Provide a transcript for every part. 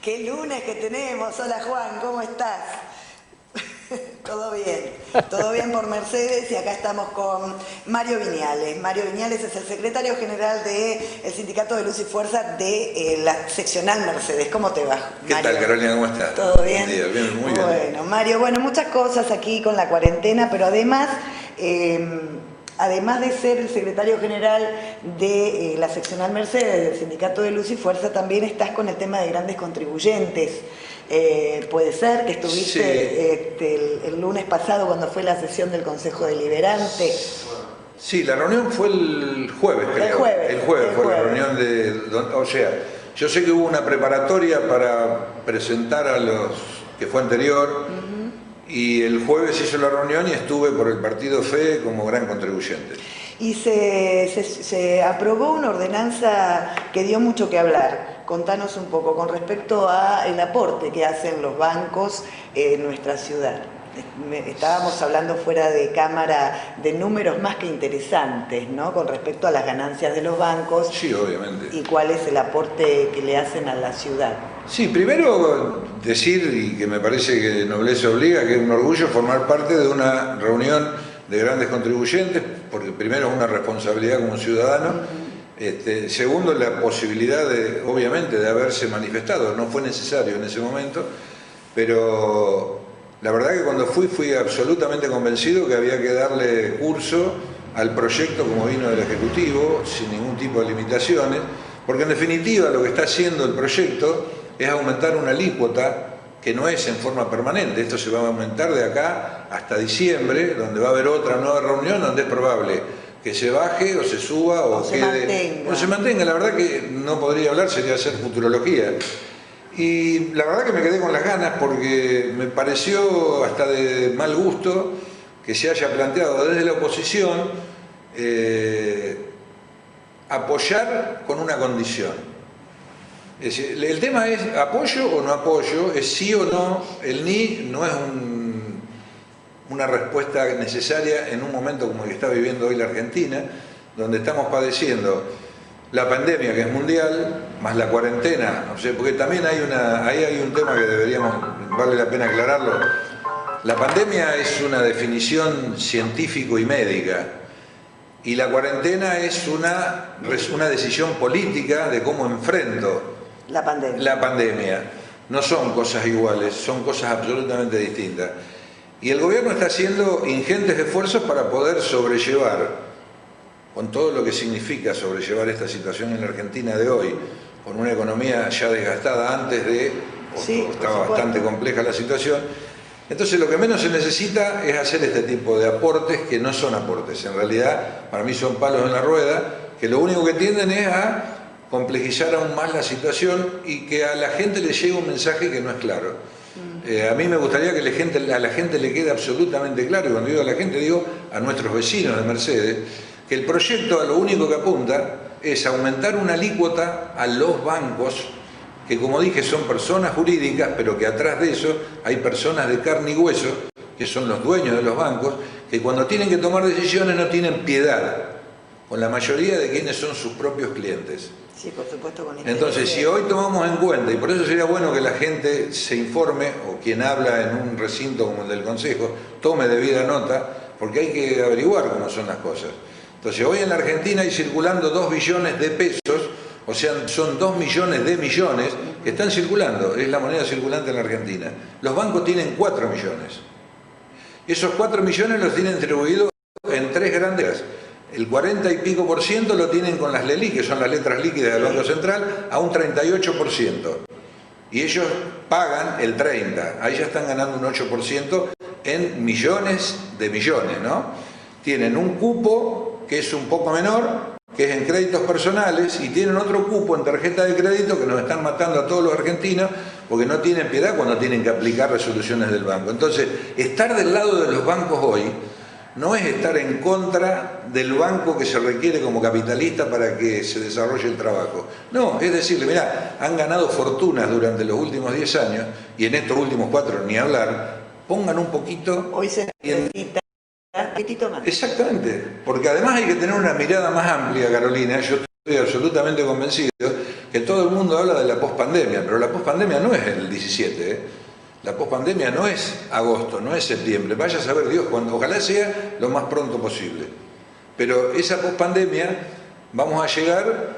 Qué lunes que tenemos. Hola Juan, ¿cómo estás? Todo bien por Mercedes y acá estamos con Mario Viñales. Mario Viñales es el secretario general del Sindicato de Luz y Fuerza de la seccional Mercedes. ¿Cómo te va, Mario? ¿Qué tal, Carolina? ¿Cómo estás? ¿Todo bien? Buen día, bien, muy bien. Bueno, Mario, muchas cosas aquí con la cuarentena, pero además de ser el secretario general de la seccional Mercedes, del Sindicato de Luz y Fuerza, también estás con el tema de grandes contribuyentes. Puede ser que estuviste el lunes pasado cuando fue la sesión del Consejo Deliberante. Sí, la reunión fue el jueves, creo. El jueves fue la reunión de... O sea, yo sé que hubo una preparatoria para presentar a los que fue anterior, y el jueves hizo la reunión y estuve por el partido FE como gran contribuyente. Y se aprobó una ordenanza que dio mucho que hablar. Contanos un poco con respecto al aporte que hacen los bancos en nuestra ciudad. Estábamos hablando fuera de cámara de números más que interesantes, ¿no? Con respecto a las ganancias de los bancos. Sí, obviamente. Y cuál es el aporte que le hacen a la ciudad. Sí, primero decir, y que me parece que nobleza obliga, que es un orgullo formar parte de una reunión de grandes contribuyentes, porque primero es una responsabilidad como ciudadano, segundo la posibilidad de, obviamente, de haberse manifestado. No fue necesario en ese momento, pero la verdad que cuando fui absolutamente convencido que había que darle curso al proyecto como vino del Ejecutivo, sin ningún tipo de limitaciones, porque en definitiva lo que está haciendo el proyecto es aumentar una alícuota que no es en forma permanente. Esto se va a aumentar de acá hasta diciembre, donde va a haber otra nueva reunión donde es probable que se baje o se suba o quede, o se mantenga. La verdad que no podría hablar, sería hacer futurología. Y la verdad que me quedé con las ganas porque me pareció hasta de mal gusto que se haya planteado desde la oposición apoyar con una condición. Es decir, el tema es apoyo o no apoyo, es sí o no. El ni no es una respuesta necesaria en un momento como el que está viviendo hoy la Argentina, donde estamos padeciendo la pandemia, que es mundial, más la cuarentena. No sé, porque también ahí hay un tema que vale la pena aclararlo. La pandemia es una definición científico y médica, y la cuarentena es una decisión política de cómo enfrento la pandemia. No son cosas iguales, son cosas absolutamente distintas. Y el gobierno está haciendo ingentes esfuerzos para poder sobrellevar, con todo lo que significa sobrellevar esta situación en la Argentina de hoy, con una economía ya desgastada antes de... Sí, estaba bastante compleja la situación. Entonces lo que menos se necesita es hacer este tipo de aportes, que no son aportes, en realidad para mí son palos en la rueda, que lo único que tienden es a complejizar aún más la situación y que a la gente le llegue un mensaje que no es claro. A mí me gustaría que a la gente le quede absolutamente claro, y cuando digo a la gente digo a nuestros vecinos de Mercedes, que el proyecto a lo único que apunta es aumentar una alícuota a los bancos, que como dije son personas jurídicas, pero que atrás de eso hay personas de carne y hueso, que son los dueños de los bancos, que cuando tienen que tomar decisiones no tienen piedad con la mayoría de quienes son sus propios clientes. Sí, por supuesto, con Entonces, si hoy tomamos en cuenta, y por eso sería bueno que la gente se informe, o quien habla en un recinto como el del Consejo, tome debida nota, porque hay que averiguar cómo son las cosas. Entonces, hoy en la Argentina hay circulando 2 billones de pesos, o sea, son 2 millones de millones que están circulando, es la moneda circulante en la Argentina. Los bancos tienen 4 millones. Esos 4 millones los tienen distribuidos en 3 grandes. El 40 y pico por ciento lo tienen con las LELIQ, que son las letras líquidas del Banco Central, a un 38%. Y ellos pagan el 30%. Ahí ya están ganando un 8% en millones de millones, ¿no? Tienen un cupo que es un poco menor, que es en créditos personales, y tienen otro cupo en tarjeta de crédito que nos están matando a todos los argentinos porque no tienen piedad cuando tienen que aplicar resoluciones del banco. Entonces, estar del lado de los bancos hoy no es estar en contra del banco que se requiere como capitalista para que se desarrolle el trabajo. No, es decirle, mirá, han ganado fortunas durante los últimos 10 años, y en estos últimos 4 ni hablar, pongan un poquito... Hoy se necesita un poquitito más. Exactamente, porque además hay que tener una mirada más amplia, Carolina. Yo estoy absolutamente convencido que todo el mundo habla de la pospandemia, pero la pospandemia no es el 17, ¿eh? La pospandemia no es agosto, no es septiembre, vaya a saber Dios cuándo, ojalá sea lo más pronto posible. Pero esa pospandemia vamos a llegar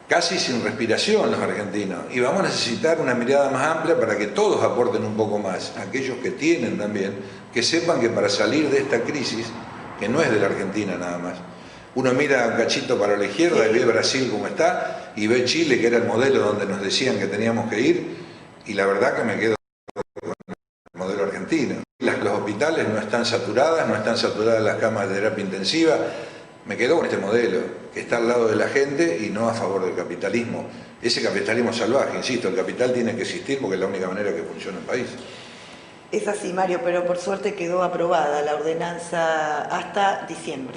casi sin respiración los argentinos y vamos a necesitar una mirada más amplia para que todos aporten un poco más, aquellos que tienen también, que sepan que para salir de esta crisis, que no es de la Argentina nada más, uno mira un cachito para la izquierda y ve Brasil como está, y ve Chile, que era el modelo donde nos decían que teníamos que ir, y la verdad que me quedo con el modelo argentino. Los hospitales no están saturadas las camas de terapia intensiva, me quedo con este modelo, que está al lado de la gente y no a favor del capitalismo. Ese capitalismo salvaje, insisto, el capital tiene que existir porque es la única manera que funciona el país. Es así, Mario, pero por suerte quedó aprobada la ordenanza hasta diciembre.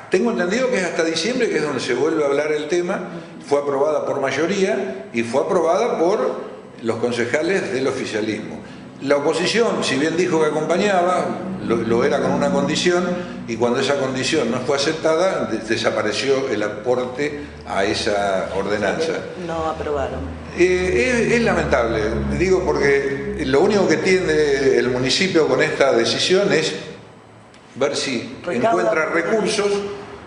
Tengo entendido que es hasta diciembre, que es donde se vuelve a hablar el tema. Fue aprobada por mayoría y fue aprobada por los concejales del oficialismo. La oposición, si bien dijo que acompañaba, lo era con una condición, y cuando esa condición no fue aceptada, desapareció el aporte a esa ordenanza. No aprobaron. Es lamentable, digo, porque lo único que tiene el municipio con esta decisión es ver si encuentra recursos,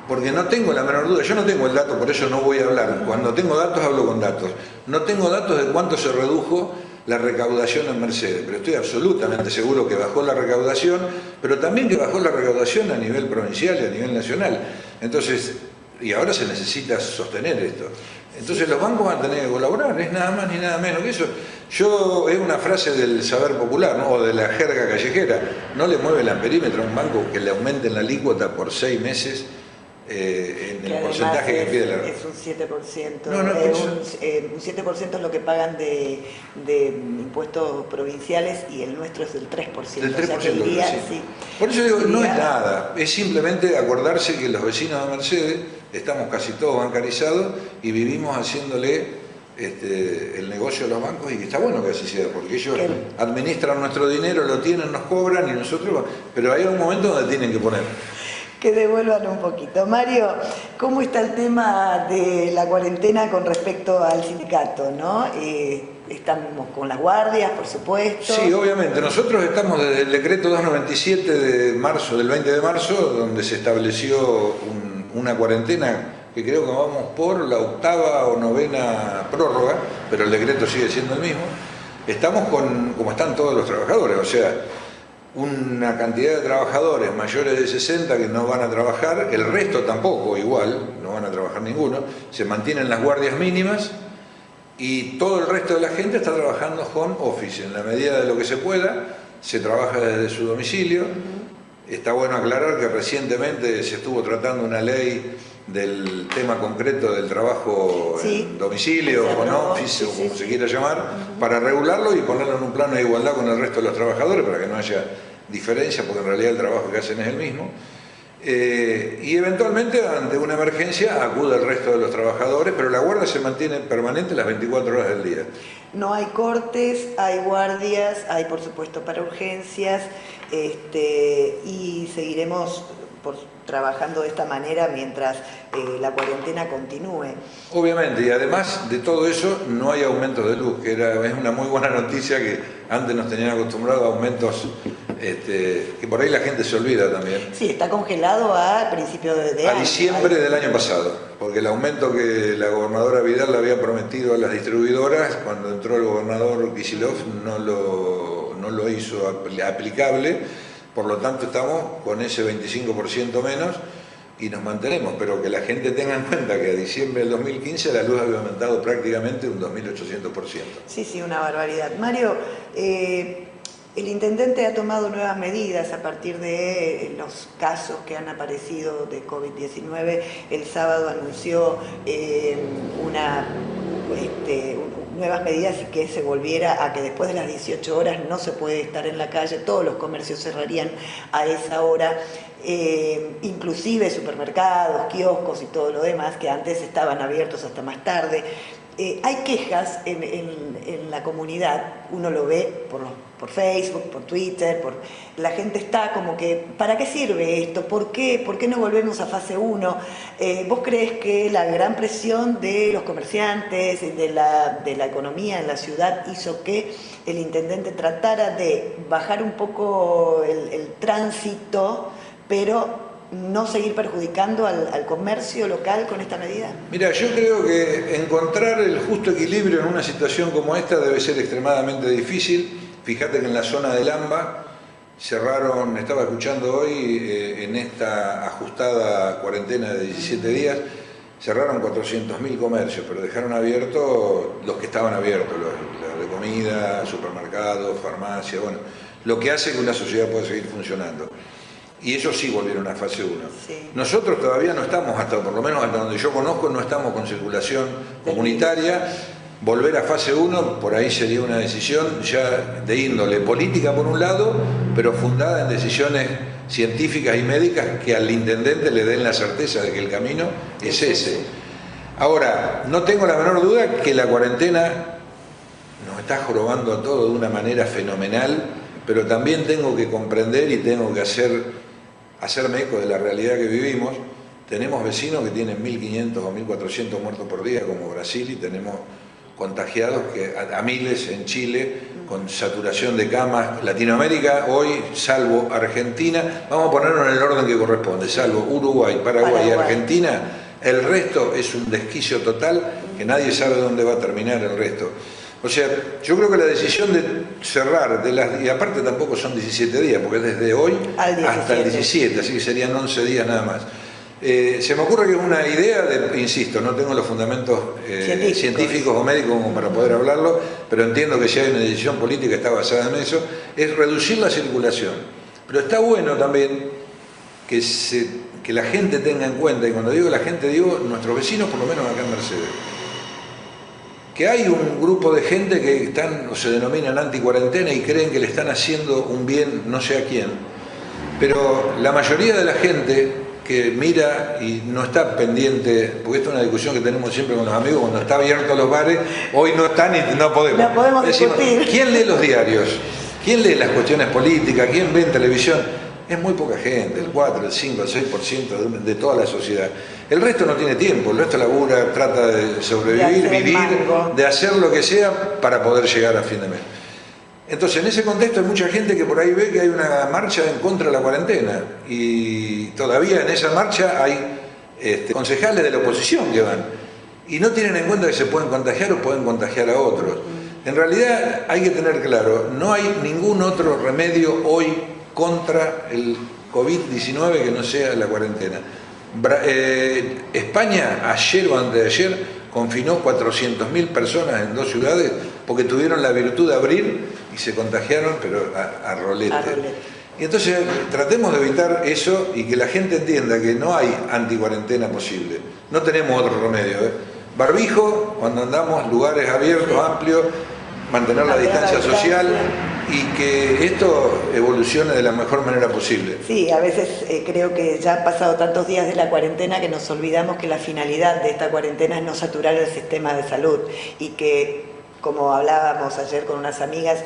porque no tengo la menor duda, yo no tengo el dato, por eso no voy a hablar. Cuando tengo datos, hablo con datos. No tengo datos de cuánto se redujo la recaudación en Mercedes, pero estoy absolutamente seguro que bajó la recaudación, pero también que bajó la recaudación a nivel provincial y a nivel nacional. Entonces, y ahora se necesita sostener esto. Entonces los bancos van a tener que colaborar, es nada más ni nada menos que eso. Es una frase del saber popular, ¿no? O de la jerga callejera, no le mueve el amperímetro a un banco que le aumenten la alícuota por 6 meses en el porcentaje que pide la... Es un 7%, un 7% es lo que pagan de impuestos provinciales y el nuestro es el 3%. Del 3%, o sea, que diría, sí. Por eso digo, no es nada, es simplemente acordarse que los vecinos de Mercedes estamos casi todos bancarizados y vivimos haciéndole el negocio de los bancos, y que está bueno que así sea, porque ellos administran nuestro dinero, lo tienen, nos cobran y nosotros, pero hay un momento donde tienen que poner. Que devuelvan un poquito. Mario, ¿cómo está el tema de la cuarentena con respecto al sindicato, ¿no? Estamos con las guardias, por supuesto. Sí, obviamente. Nosotros estamos desde el decreto 297 de marzo, del 20 de marzo, donde se estableció una cuarentena que creo que vamos por la 8ª o 9ª prórroga, pero el decreto sigue siendo el mismo. Estamos como están todos los trabajadores, o sea, una cantidad de trabajadores mayores de 60 que no van a trabajar, el resto tampoco igual, no van a trabajar ninguno, se mantienen las guardias mínimas y todo el resto de la gente está trabajando home office, en la medida de lo que se pueda, se trabaja desde su domicilio. Está bueno aclarar que recientemente se estuvo tratando una ley del tema concreto del trabajo en domicilio, home office, o como se quiera llamar, para regularlo y ponerlo en un plano de igualdad con el resto de los trabajadores, para que no haya diferencia, porque en realidad el trabajo que hacen es el mismo. Y eventualmente, ante una emergencia, acude el resto de los trabajadores, pero la guardia se mantiene permanente las 24 horas del día. No hay cortes, hay guardias, hay por supuesto para urgencias, y seguiremos trabajando de esta manera mientras la cuarentena continúe. Obviamente, y además de todo eso, no hay aumentos de luz, que es una muy buena noticia, que antes nos tenían acostumbrados a aumentos que por ahí la gente se olvida también. Sí, está congelado a principios de año. A diciembre del año pasado, porque el aumento que la gobernadora Vidal le había prometido a las distribuidoras, cuando entró el gobernador Kicillof, no lo hizo aplicable. Por lo tanto, estamos con ese 25% menos y nos mantenemos, pero que la gente tenga en cuenta que a diciembre del 2015 la luz había aumentado prácticamente un 2.800%. Sí, una barbaridad. Mario, el intendente ha tomado nuevas medidas a partir de los casos que han aparecido de COVID-19. El sábado anunció nuevas medidas y que se volviera a que después de las 18 horas no se puede estar en la calle, todos los comercios cerrarían a esa hora, inclusive supermercados, kioscos y todo lo demás que antes estaban abiertos hasta más tarde. hay quejas en la comunidad, uno lo ve por Facebook, por Twitter, la gente está como que, ¿para qué sirve esto? ¿Por qué no volvemos a fase 1? ¿Vos crees que la gran presión de los comerciantes, de la economía en la ciudad hizo que el intendente tratara de bajar un poco el tránsito, pero no seguir perjudicando al comercio local con esta medida? Mira, yo creo que encontrar el justo equilibrio en una situación como esta debe ser extremadamente difícil. Fíjate que en la zona del AMBA cerraron, estaba escuchando hoy, en esta ajustada cuarentena de 17 días, cerraron 400.000 comercios, pero dejaron abiertos los que estaban abiertos, los de comida, supermercados, farmacia, bueno, lo que hace que una sociedad pueda seguir funcionando. Y ellos sí volvieron a fase 1. Sí. Nosotros todavía no estamos, por lo menos hasta donde yo conozco, no estamos con circulación comunitaria. Volver a fase 1, por ahí sería una decisión ya de índole política por un lado, pero fundada en decisiones científicas y médicas que al intendente le den la certeza de que el camino es ese. Ahora, no tengo la menor duda que la cuarentena nos está jorobando a todos de una fenomenal, pero también tengo que comprender y tengo que hacerme eco de la realidad que vivimos. Tenemos vecinos que tienen 1.500 o 1.400 muertos por día, como Brasil, y tenemos contagiados a miles en Chile, con saturación de camas. Latinoamérica hoy, salvo Argentina, vamos a ponerlo en el orden que corresponde, salvo Uruguay, Paraguay y Argentina, el resto es un desquicio total que nadie sabe dónde va a terminar el resto. O sea, yo creo que la decisión de cerrar, y aparte tampoco son 17 días, porque es desde hoy hasta el 17, así que serían 11 días nada más. Se me ocurre que es una idea, insisto, no tengo los fundamentos científicos o médicos como para poder hablarlo, pero entiendo que si hay una decisión política está basada en eso, es reducir la circulación. Pero está bueno también que la gente tenga en cuenta, y cuando digo la gente digo nuestros vecinos, por lo menos acá en Mercedes, que hay un grupo de gente que están o se denominan anti-cuarentena y creen que le están haciendo un bien no sé a quién, pero la mayoría de la gente que mira y no está pendiente, porque esta es una discusión que tenemos siempre con los amigos, cuando está abierto los bares, hoy no están y no podemos. No podemos decimos, discutir. ¿quién lee los diarios? ¿Quién lee las cuestiones políticas? ¿Quién ve en televisión? Es muy poca gente, el 4, el 5, el 6% de toda la sociedad. El resto no tiene tiempo, el resto labura, trata de sobrevivir, vivir, de hacer lo que sea para poder llegar a fin de mes. Entonces, en ese contexto hay mucha gente que por ahí ve que hay una marcha en contra de la cuarentena y todavía en esa marcha hay concejales de la oposición que van y no tienen en cuenta que se pueden contagiar o pueden contagiar a otros. En realidad hay que tener claro, no hay ningún otro remedio hoy contra el COVID-19 que no sea la cuarentena. España, ayer o antes de ayer, confinó 400.000 personas en 2 ciudades porque tuvieron la virtud de abrir y se contagiaron, pero a rolete. Y entonces tratemos de evitar eso y que la gente entienda que no hay anticuarentena posible. No tenemos otro remedio. Barbijo, cuando andamos, lugares abiertos, amplios, mantener la distancia social y que esto evolucione de la mejor manera posible. Sí, a veces creo que ya han pasado tantos días de la cuarentena que nos olvidamos que la finalidad de esta cuarentena es no saturar el sistema de salud y que, como hablábamos ayer con unas amigas,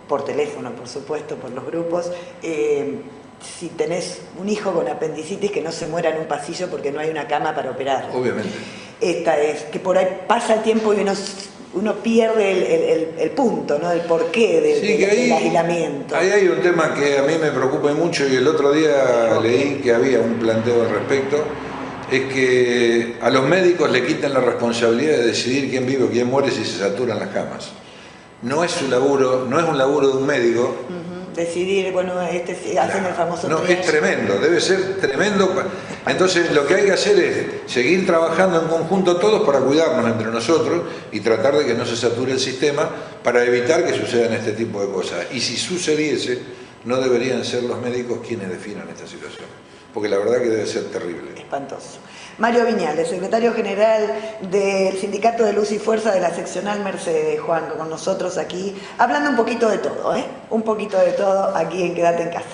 por teléfono, por supuesto, por los grupos, si tenés un hijo con apendicitis, que no se muera en un pasillo porque no hay una cama para operar. Obviamente. Esta es, que por ahí pasa el tiempo y uno pierde el punto, ¿no? El porqué del aislamiento. Ahí hay un tema que a mí me preocupa mucho y el otro día leí que había un planteo al respecto, es que a los médicos le quitan la responsabilidad de decidir quién vive o quién muere si se saturan las camas. No es su laburo, no es un laburo de un médico. Decidir, bueno, hacen el famoso no, es tremendo, debe ser tremendo. Entonces lo que hay que hacer es seguir trabajando en conjunto todos para cuidarnos entre nosotros y tratar de que no se sature el sistema para evitar que sucedan este tipo de cosas. Y si sucediese, no deberían ser los médicos quienes definan esta situación, porque la verdad que debe ser terrible. Espantoso. Mario Viñales, secretario general del Sindicato de Luz y Fuerza de la seccional Mercedes, Juan, con nosotros aquí, hablando un poquito de todo, un poquito de todo aquí en Quédate en Casa.